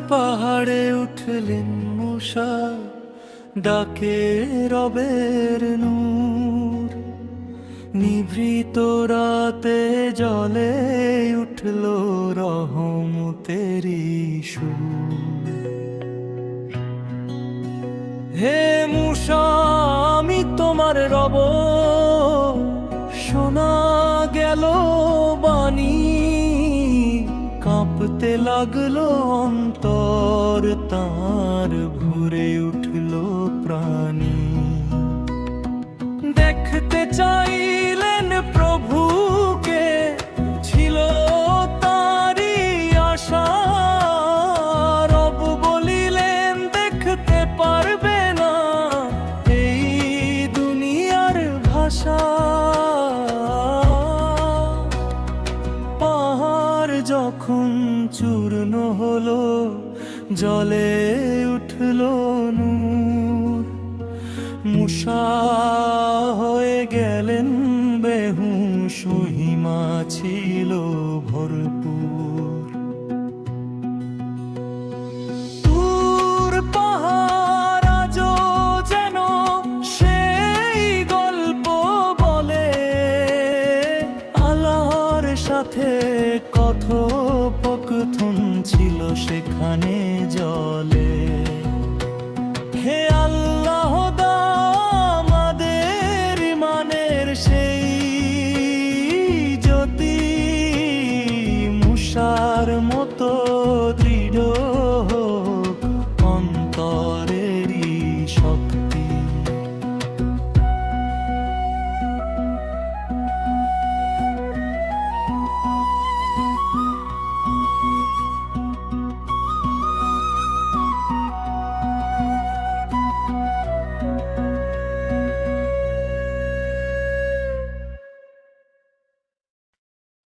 পাহাড়ে উঠলেন মূসা, ডাকে রবের নূর। নিভৃত রাতে জলে উঠল রহমতেরি সুর। হে মূসা আমি তোমার রব, শোনা গেল বাণী। কাঁপতে লাগলো অন্তর তার, ভরে উঠল প্রাণী। দেখতে চাইলেন প্রভুকে, ছিল তারই আশা। রব বলিলেন দেখতে পারবে না এই দুনিয়ার ভাষা। পাহাড় যখন চূর্ণ হলো, জলে উঠল নূর। মূসা হয়ে গেলেন বেহুশ, মহিমা ছিল ভরপুর। তুর পাহাড় আজও যেন সেই গল্প বলে, আল্লাহর সাথে কথোপকথন ছিল সেখানে জলে। হে আল্লাহ